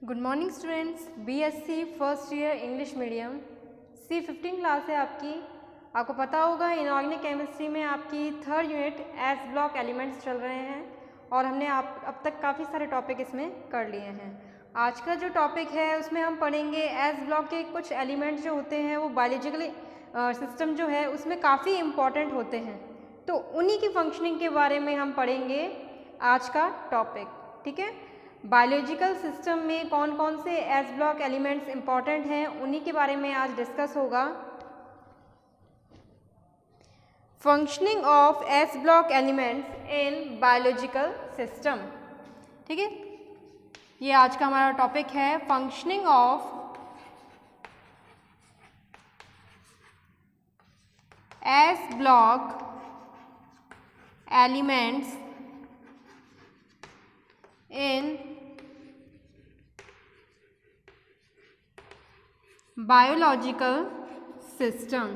Good morning students, BSc first year English medium C15 class है आपकी। आपको पता होगा इनऑर्गेनिक केमिस्ट्री में आपकी third unit S block elements चल रहे हैं और हमने अब तक काफ़ी सारे टॉपिक इसमें कर लिए हैं। आज का जो टॉपिक है उसमें हम पढ़ेंगे एस ब्लॉक के कुछ एलिमेंट्स जो होते हैं वो बायोलॉजिकल सिस्टम जो है उसमें काफ़ी इम्पॉर्टेंट होते हैं, तो उन्हीं की फंक्शनिंग के बारे में हम पढ़ेंगे आज का टॉपिक। ठीक है, बायोलॉजिकल सिस्टम में कौन कौन से एस ब्लॉक एलिमेंट्स इंपॉर्टेंट हैं उन्हीं के बारे में आज डिस्कस होगा। Functioning of S block elements in biological system. ठीक है, ये आज का हमारा टॉपिक है, functioning of S block elements in biological system.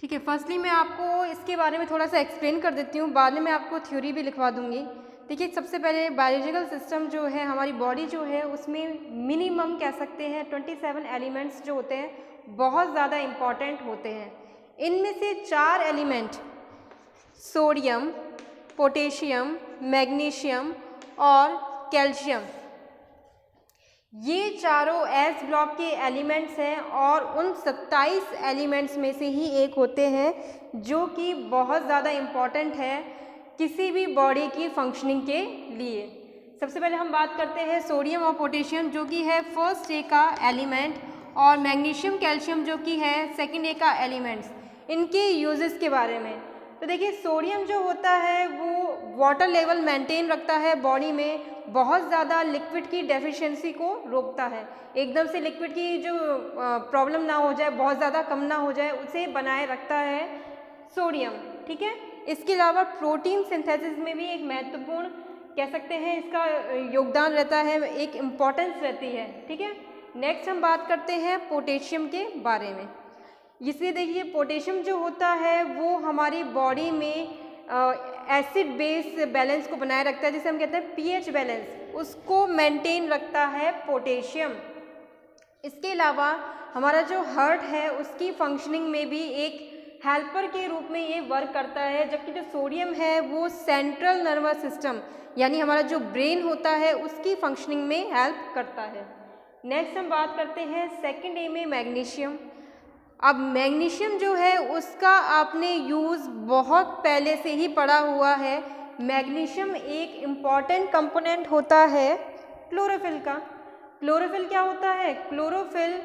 ठीक है, फर्स्टली मैं आपको इसके बारे में थोड़ा सा एक्सप्लेन कर देती हूँ, बाद में मैं आपको थ्योरी भी लिखवा दूँगी। देखिए, सबसे पहले बायोलॉजिकल सिस्टम जो है, हमारी बॉडी जो है उसमें मिनिमम कह सकते हैं 27 एलिमेंट्स जो होते हैं बहुत ज़्यादा इम्पॉर्टेंट होते हैं। इनमें से 4 एलिमेंट सोडियम, पोटेशियम, मैग्नीशियम और कैल्शियम, ये चारों एस ब्लॉक के एलिमेंट्स हैं और उन 27 एलिमेंट्स में से ही एक होते हैं जो कि बहुत ज़्यादा इम्पॉर्टेंट है किसी भी बॉडी की फंक्शनिंग के लिए। सबसे पहले हम बात करते हैं सोडियम और पोटेशियम जो कि है फर्स्ट ए का एलिमेंट, और मैग्नीशियम कैल्शियम जो कि है सेकंड ए का एलिमेंट्स, इनके यूजेस के बारे में। तो देखिए, सोडियम जो होता है वो वाटर लेवल मेंटेन रखता है बॉडी में, बहुत ज़्यादा लिक्विड की डेफिशिएंसी को रोकता है, एकदम से लिक्विड की जो प्रॉब्लम ना हो जाए, बहुत ज़्यादा कम ना हो जाए, उसे बनाए रखता है सोडियम। ठीक है, इसके अलावा प्रोटीन सिंथेसिस में भी एक महत्वपूर्ण कह सकते हैं इसका योगदान रहता है, एक इम्पॉर्टेंस रहती है। ठीक है, नेक्स्ट हम बात करते हैं पोटेशियम के बारे में। इसलिए देखिए, पोटेशियम जो होता है वो हमारी बॉडी में एसिड बेस बैलेंस को बनाए रखता है, जिसे हम कहते हैं पीएच बैलेंस, उसको मेंटेन रखता है पोटेशियम। इसके अलावा हमारा जो हार्ट है उसकी फंक्शनिंग में भी एक हेल्पर के रूप में ये वर्क करता है, जबकि जो सोडियम है वो सेंट्रल नर्वस सिस्टम यानी हमारा जो ब्रेन होता है उसकी फंक्शनिंग में हेल्प करता है। नेक्स्ट हम बात करते हैं सेकेंड ए में मैग्नीशियम। अब मैग्नीशियम जो है उसका आपने यूज़ बहुत पहले से ही पढ़ा हुआ है। मैग्नीशियम एक इम्पॉर्टेंट कंपोनेंट होता है क्लोरोफिल का। क्लोरोफिल क्या होता है? क्लोरोफिल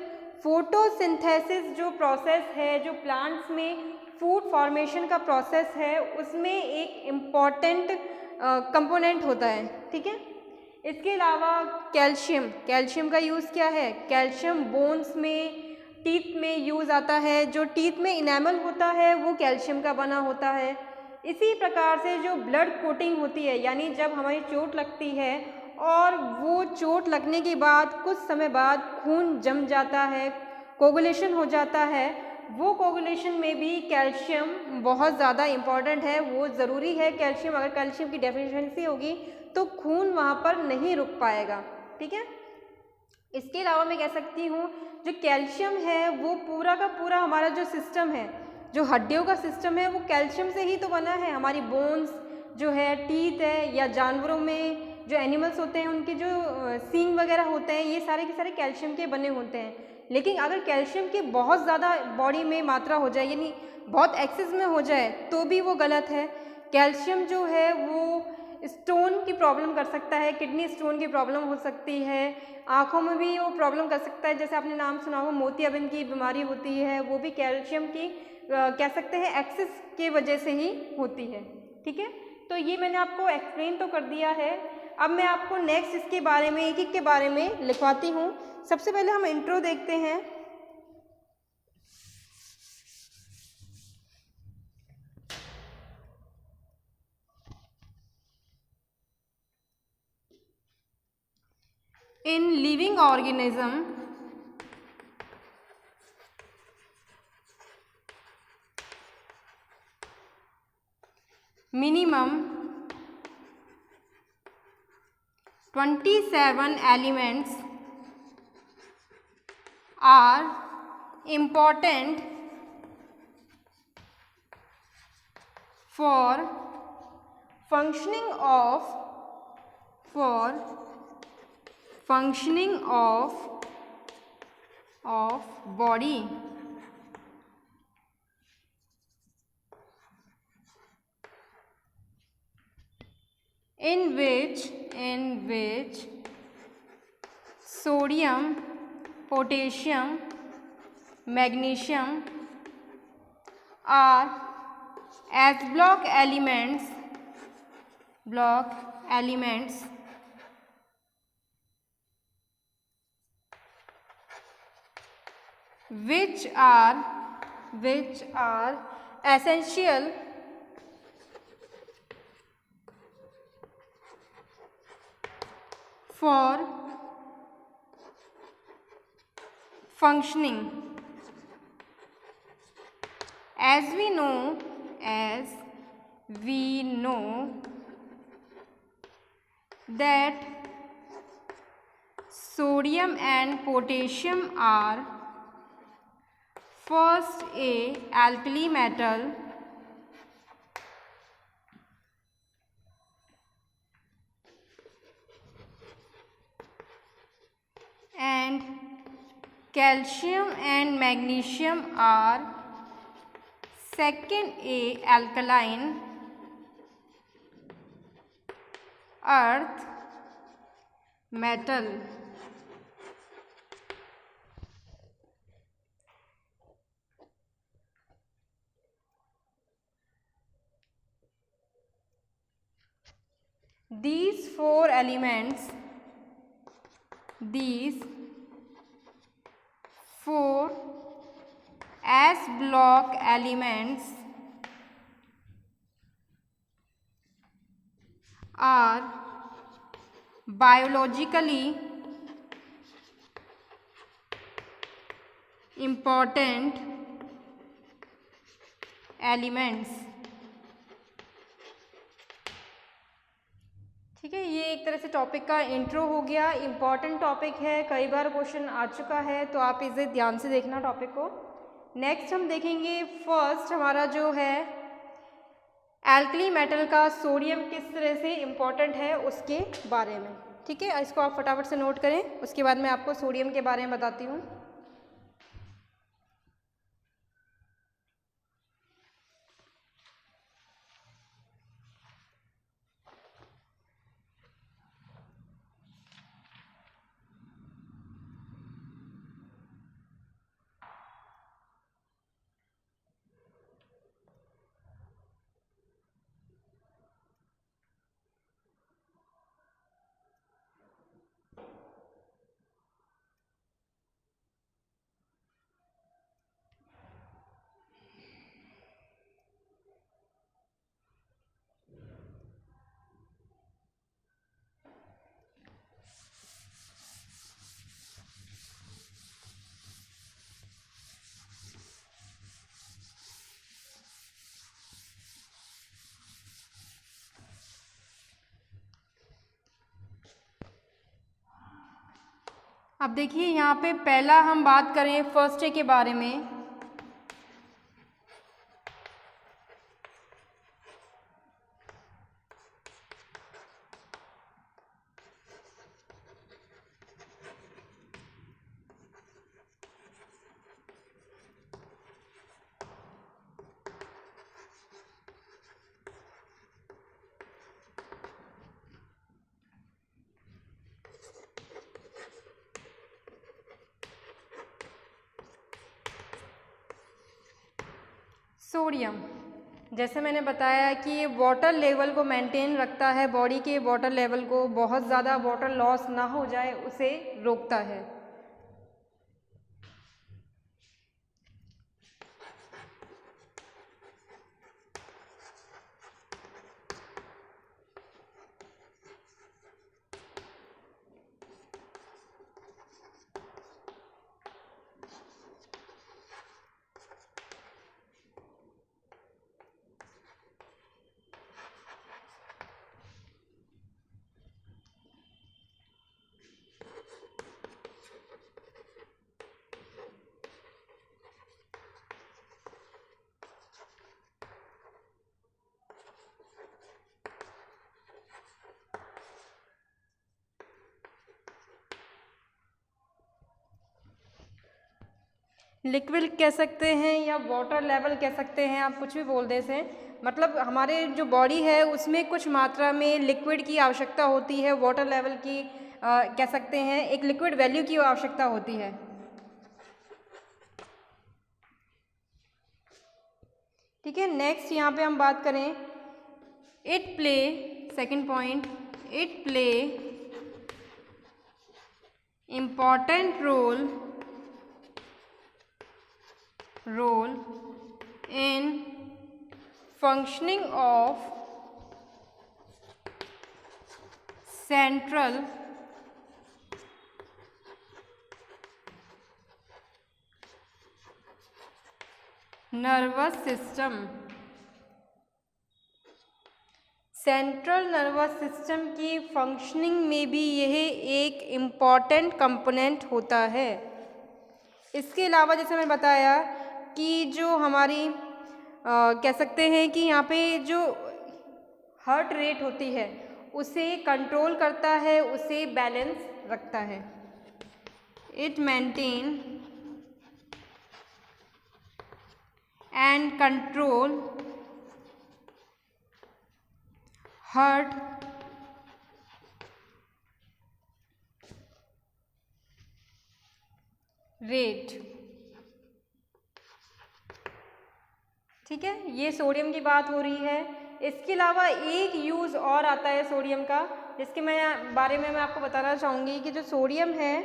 फोटोसिंथेसिस जो प्रोसेस है, जो प्लांट्स में फूड फॉर्मेशन का प्रोसेस है, उसमें एक इम्पॉर्टेंट कंपोनेंट होता है। ठीक है, इसके अलावा कैल्शियम, कैल्शियम का यूज़ क्या है? कैल्शियम बोन्स में, टीथ में यूज़ आता है। जो टीथ में इनेमल होता है वो कैल्शियम का बना होता है। इसी प्रकार से जो ब्लड कोटिंग होती है, यानी जब हमारी चोट लगती है और वो चोट लगने के बाद कुछ समय बाद खून जम जाता है, कोगुलेशन हो जाता है, वो कोगुलेशन में भी कैल्शियम बहुत ज़्यादा इम्पॉर्टेंट है, वो ज़रूरी है कैल्शियम। अगर कैल्शियम की डेफिशिएंसी होगी तो खून वहाँ पर नहीं रुक पाएगा। ठीक है, इसके अलावा मैं कह सकती हूँ जो कैल्शियम है वो पूरा का पूरा हमारा जो सिस्टम है, जो हड्डियों का सिस्टम है, वो कैल्शियम से ही तो बना है। हमारी बोन्स जो है, टीथ है, या जानवरों में जो एनिमल्स होते हैं उनके जो सींग वगैरह होते हैं, ये सारे के सारे कैल्शियम के बने होते हैं। लेकिन अगर कैल्शियम की बहुत ज़्यादा बॉडी में मात्रा हो जाए, यानी बहुत एक्सेस में हो जाए, तो भी वो गलत है। कैल्शियम जो है वो स्टोन की प्रॉब्लम कर सकता है, किडनी स्टोन की प्रॉब्लम हो सकती है, आँखों में भी वो प्रॉब्लम कर सकता है। जैसे आपने नाम सुना हो, मोतियाबिंद की बीमारी होती है, वो भी कैल्शियम की कह सकते हैं एक्सेस के वजह से ही होती है। ठीक है, तो ये मैंने आपको एक्सप्लेन तो कर दिया है। अब मैं आपको नेक्स्ट इसके बारे में एक एक के बारे में लिखवाती हूँ। सबसे पहले हम इंट्रो देखते हैं। In living organism minimum 27 elements are important for functioning of body. In which sodium, potassium, magnesium are as block elements which are essential for functioning. As we know that sodium and potassium are first a alkali metal and calcium and magnesium are second a alkaline earth metal. These four elements, these four S block elements are biologically important elements. ठीक है, ये एक तरह से topic का intro हो गया। Important topic है, कई बार क्वेश्चन आ चुका है, तो आप इसे ध्यान से देखना टॉपिक को। नेक्स्ट हम देखेंगे, फर्स्ट हमारा जो है एल्कली मेटल का सोडियम किस तरह से इम्पॉर्टेंट है उसके बारे में। ठीक है, इसको आप फटाफट से नोट करें, उसके बाद मैं आपको सोडियम के बारे में बताती हूँ। अब देखिए यहाँ पे पहला हम बात करें फर्स्ट डे के बारे में। सोडियम, जैसे मैंने बताया कि ये वाटर लेवल को मेंटेन रखता है, बॉडी के वाटर लेवल को, बहुत ज़्यादा वाटर लॉस ना हो जाए उसे रोकता है। लिक्विड कह सकते हैं या वाटर लेवल कह सकते हैं, आप कुछ भी बोल दे से, मतलब हमारे जो बॉडी है उसमें कुछ मात्रा में लिक्विड की आवश्यकता होती है, वाटर लेवल की कह सकते हैं, एक लिक्विड वैल्यू की आवश्यकता होती है। ठीक है, नेक्स्ट यहाँ पे हम बात करें, it play, second point, it play important role in functioning of central nervous system। Central nervous system की फंक्शनिंग में भी यह एक इम्पॉर्टेंट कंपोनेंट होता है। इसके अलावा जैसे मैंने बताया कि जो हमारी कह सकते हैं कि यहाँ पे जो हार्ट रेट होती है उसे कंट्रोल करता है, उसे बैलेंस रखता है। It maintain and control heart rate. ठीक है, ये सोडियम की बात हो रही है। इसके अलावा एक यूज़ और आता है सोडियम का, जिसके बारे में मैं आपको बताना चाहूँगी कि जो सोडियम है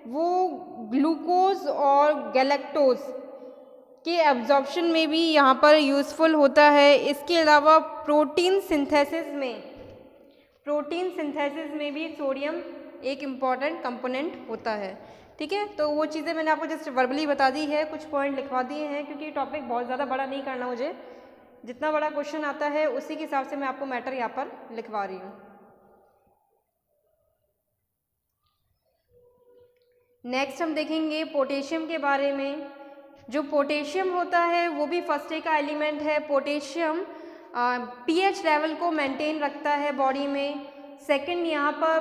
वो ग्लूकोज और गैलेक्टोज के एब्जॉर्प्शन में भी यहाँ पर यूज़फुल होता है। इसके अलावा प्रोटीन सिंथेसिस में भी सोडियम एक इम्पॉर्टेंट कंपोनेंट होता है। ठीक है, तो वो चीज़ें मैंने आपको जस्ट वर्बली बता दी है, कुछ पॉइंट लिखवा दिए हैं, क्योंकि टॉपिक बहुत ज़्यादा बड़ा नहीं करना मुझे, जितना बड़ा क्वेश्चन आता है उसी के हिसाब से मैं आपको मैटर यहाँ पर लिखवा रही हूँ। नेक्स्ट हम देखेंगे पोटेशियम के बारे में। जो पोटेशियम होता है वो भी फर्स्ट डे का एलिमेंट है। पोटेशियम पीएच लेवल को मेंटेन रखता है बॉडी में। सेकंड, यहाँ पर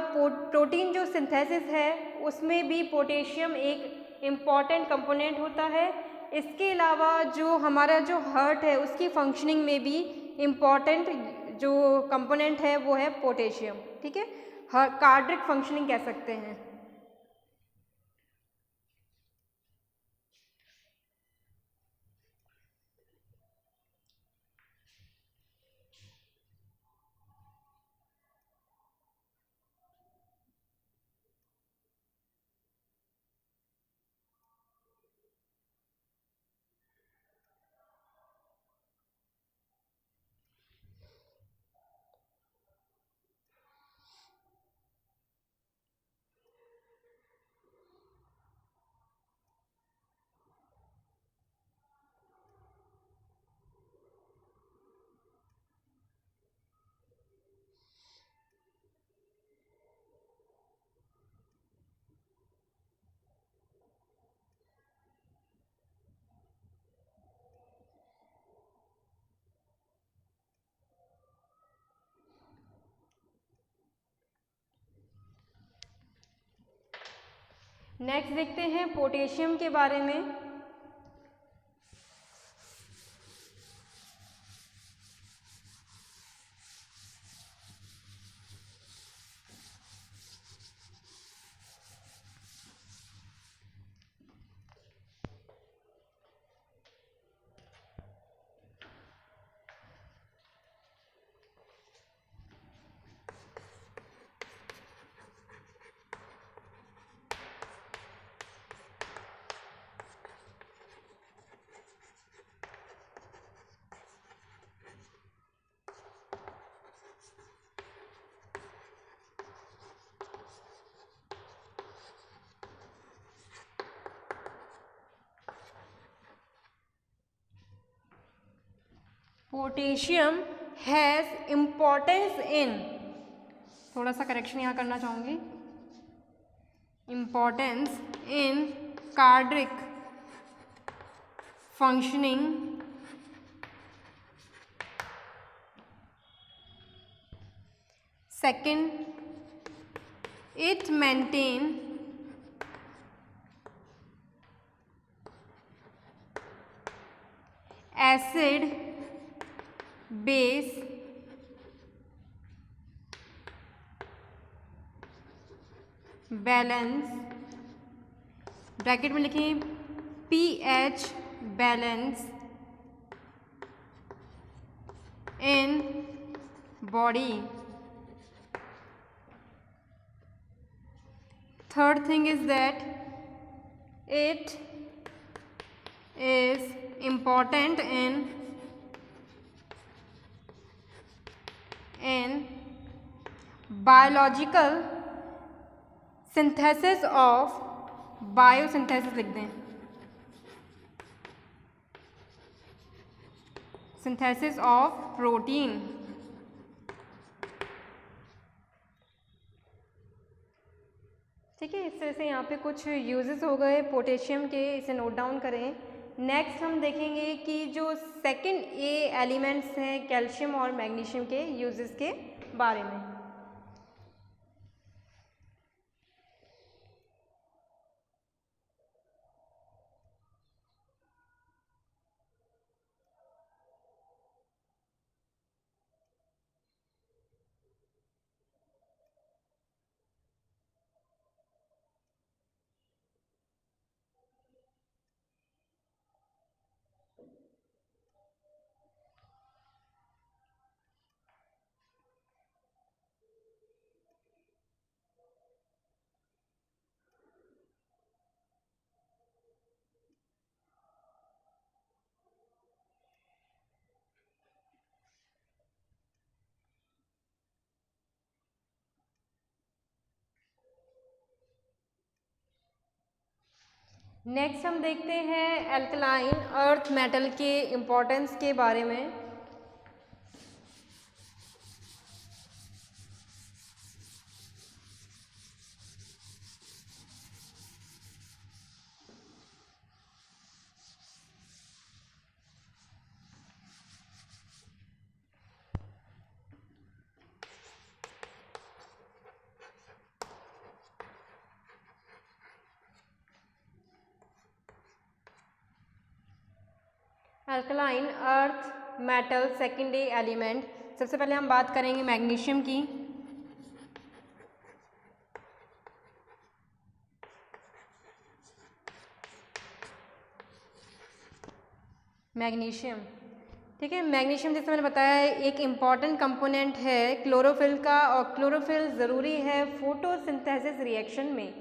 प्रोटीन जो सिंथेसिस है उसमें भी पोटेशियम एक इम्पॉर्टेंट कंपोनेंट होता है। इसके अलावा जो हमारा जो हार्ट है उसकी फंक्शनिंग में भी इम्पॉर्टेंट जो कंपोनेंट है वो है पोटेशियम। ठीक है, कार्डियक फंक्शनिंग कह सकते हैं। नेक्स्ट देखते हैं पोटेशियम के बारे में। पोटेशियम हैज़ इम्पॉर्टेंस इन, थोड़ा सा करेक्शन यहाँ करना चाहूँगी, importance in cardiac functioning second, it maintain acid base balance, bracket में लिखें pH balance in body. Third thing is that it is important in biological synthesis of biosynthesis लिख दें, synthesis of protein। ठीक है, इस तरह से यहाँ पे कुछ यूजेस हो गए पोटेशियम के, इसे नोट डाउन करें। नेक्स्ट हम देखेंगे कि जो सेकंड ए एलिमेंट्स हैं कैल्शियम और मैग्नीशियम के यूजेस के बारे में। नेक्स्ट हम देखते हैं एल्कलाइन अर्थ मेटल के इम्पोर्टेंस के बारे में। Alkaline earth metal secondary element, सबसे पहले हम बात करेंगे मैग्नीशियम की। मैग्नीशियम, ठीक है, मैग्नीशियम जैसे मैंने बताया है एक इम्पॉर्टेंट कंपोनेंट है क्लोरोफिल का, और क्लोरोफिल ज़रूरी है फोटोसिंथेसिस रिएक्शन में।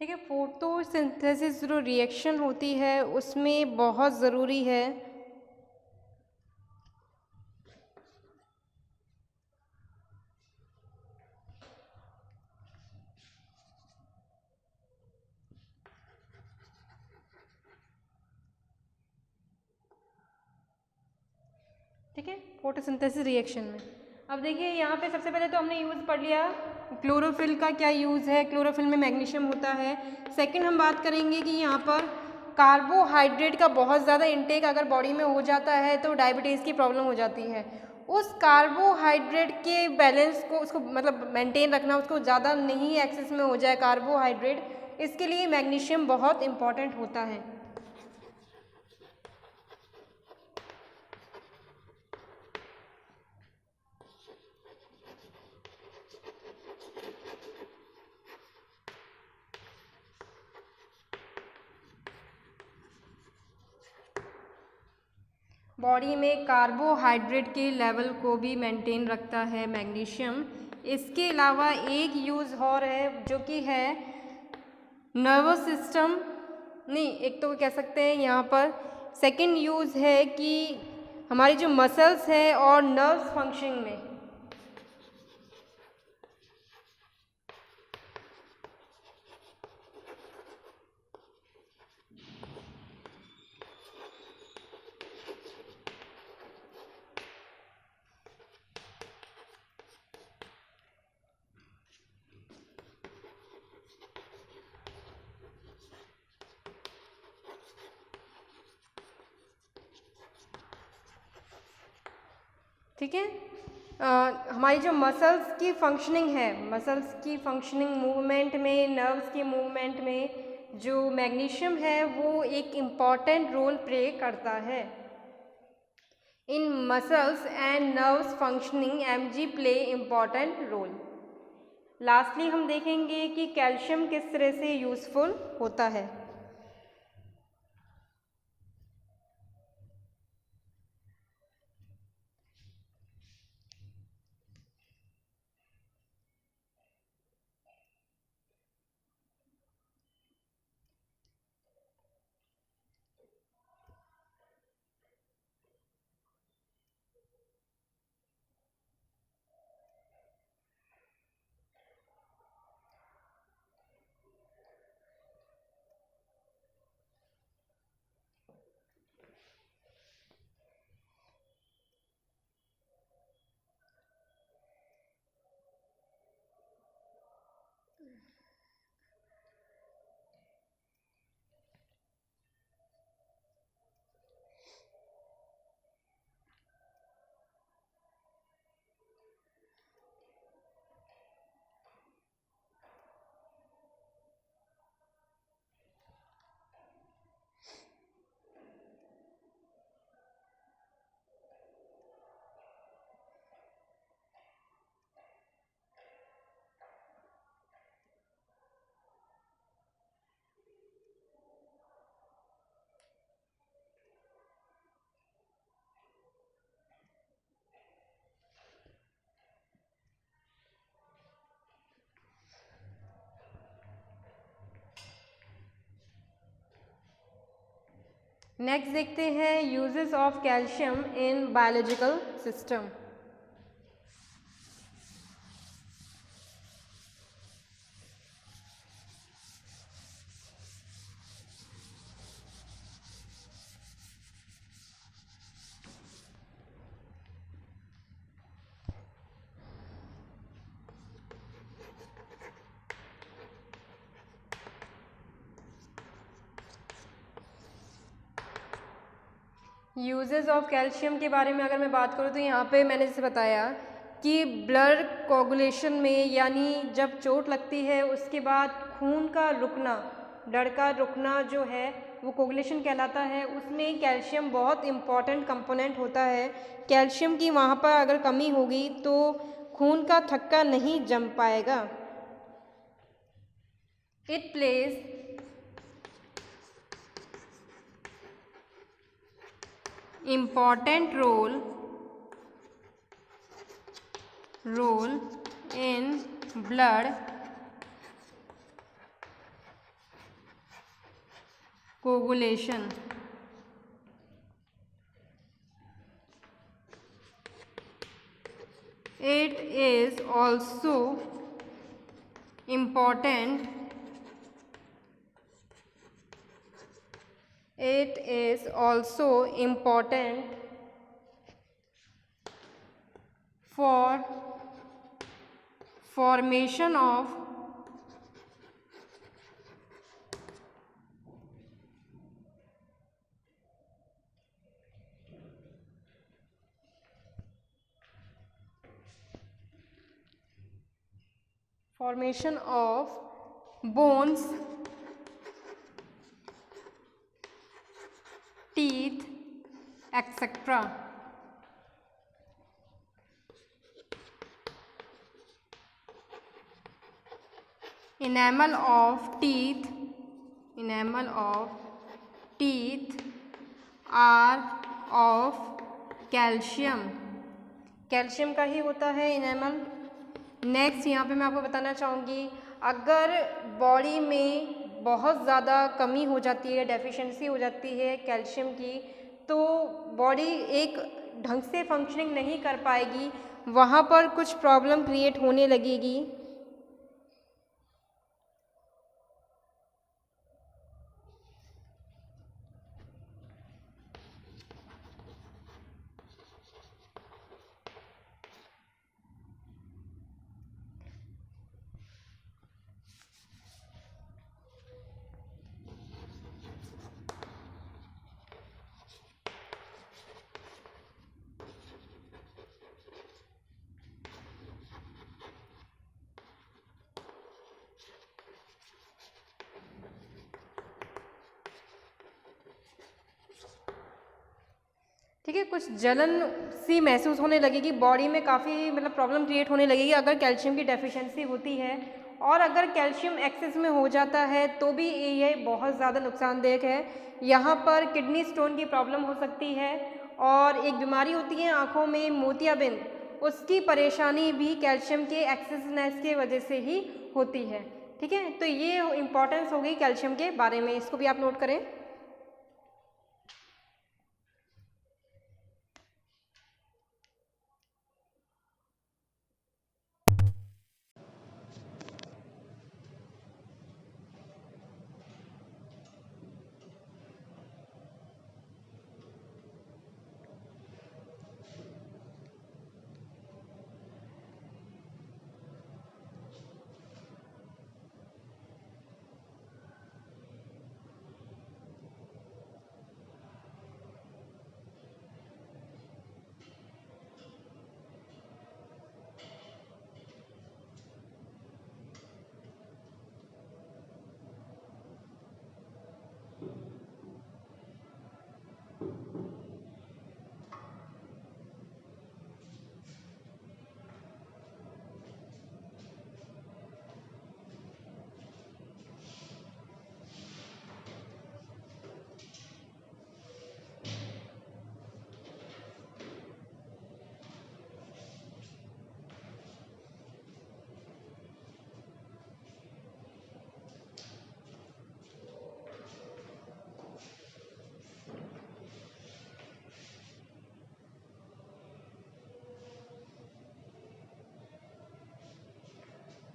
ठीक है, फोटोसिंथेसिस जो रिएक्शन होती है उसमें बहुत ज़रूरी है ठीक है, फोटोसिंथेसिस रिएक्शन में। अब देखिए यहाँ पे सबसे पहले तो हमने यूज़ पढ़ लिया क्लोरोफिल का क्या यूज़ है, क्लोरोफिल में मैग्नीशियम होता है। सेकंड हम बात करेंगे कि यहाँ पर कार्बोहाइड्रेट का बहुत ज़्यादा इंटेक अगर बॉडी में हो जाता है तो डायबिटीज़ की प्रॉब्लम हो जाती है। उस कार्बोहाइड्रेट के बैलेंस को उसको मतलब मेंटेन रखना, उसको ज़्यादा नहीं एक्सेस में हो जाए कार्बोहाइड्रेट, इसके लिए मैग्नीशियम बहुत इम्पॉर्टेंट होता है। बॉडी में कार्बोहाइड्रेट के लेवल को भी मेंटेन रखता है मैग्नीशियम। इसके अलावा एक यूज़ और है जो कि है नर्वस सिस्टम, नहीं एक तो कह सकते हैं यहाँ पर सेकंड यूज़ है कि हमारी जो मसल्स है और नर्व्स फंक्शनिंग में। ठीक है, हमारी जो मसल्स की फंक्शनिंग है, मसल्स की फंक्शनिंग मूवमेंट में, नर्व्स की मूवमेंट में जो मैग्नीशियम है वो एक इम्पॉर्टेंट रोल प्ले करता है। In muscles and nerves functioning Mg play important role. Lastly हम देखेंगे कि कैल्शियम किस तरह से यूज़फुल होता है। नेक्स्ट देखते हैं uses of calcium in biological system. Uses of calcium के बारे में अगर मैं बात करूँ तो यहाँ पे मैंने जैसे बताया कि ब्लड कोगुलेशन में, यानी जब चोट लगती है उसके बाद खून का रुकना, ब्लड का रुकना जो है वो कोगुलेशन कहलाता है। उसमें कैल्शियम बहुत इम्पॉर्टेंट कंपोनेंट होता है। कैल्शियम की वहाँ पर अगर कमी होगी तो खून का थक्का नहीं जम पाएगा। It plays important role in blood coagulation. It is also important for formation of bones, teeth, etc. Enamel of teeth are of calcium, calcium का ही होता है इनेमल। नेक्स्ट यहाँ पे मैं आपको बताना चाहूँगी, अगर बॉडी में बहुत ज़्यादा कमी हो जाती है, डेफिशिएंसी हो जाती है कैल्शियम की, तो बॉडी एक ढंग से फंक्शनिंग नहीं कर पाएगी, वहाँ पर कुछ प्रॉब्लम क्रिएट होने लगेगी। ठीक है, कुछ जलन सी महसूस होने लगेगी बॉडी में, काफ़ी मतलब प्रॉब्लम क्रिएट होने लगेगी अगर कैल्शियम की डेफिशिएंसी होती है। और अगर कैल्शियम एक्सेस में हो जाता है तो भी ये बहुत ज़्यादा नुकसानदेह है। यहाँ पर किडनी स्टोन की प्रॉब्लम हो सकती है, और एक बीमारी होती है आँखों में मोतियाबिंद, उसकी परेशानी भी कैल्शियम के एक्सेसनेस के वजह से ही होती है। ठीक है, तो ये इम्पॉर्टेंस हो गई कैल्शियम के बारे में, इसको भी आप नोट करें।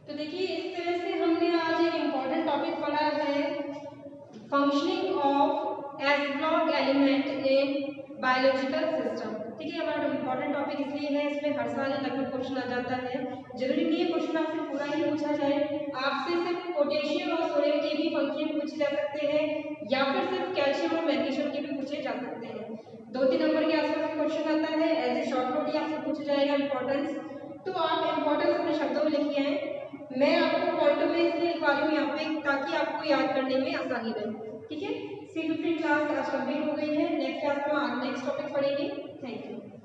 तो देखिए, इस तरह से हमने आज एक इम्पॉर्टेंट टॉपिक पढ़ा है, functioning of S block element in biological system. ठीक है, हमारा इम्पॉर्टेंट टॉपिक इसलिए है, इसमें हर साल लगभग क्वेश्चन आ जाता है। जरूरी नहीं है क्वेश्चन आपसे पूरा ही पूछा जाए, आपसे सिर्फ पोटेशियम और सोडियम के भी फंक्शन पूछे जा सकते हैं, या फिर सिर्फ कैल्शियम और मैग्नीशियम के भी पूछे जा सकते हैं। 2-3 नंबर के आसपास क्वेश्चन आता है, एज ए शॉर्ट नोट ही आपसे पूछा जाएगा इम्पोर्टेंस। तो आप इम्पोर्टेंस अपने शब्दों में लिखिए हैं, मैं आपको पॉइंटों में इसलिए लिखवा रही हूँ यहाँ पे ताकि आपको याद करने में आसानी रहे। ठीक है, C15 क्लास आज कंप्लीट हो गई है। नेक्स्ट क्लास में नेक्स्ट टॉपिक पढ़ेंगे। Thank you.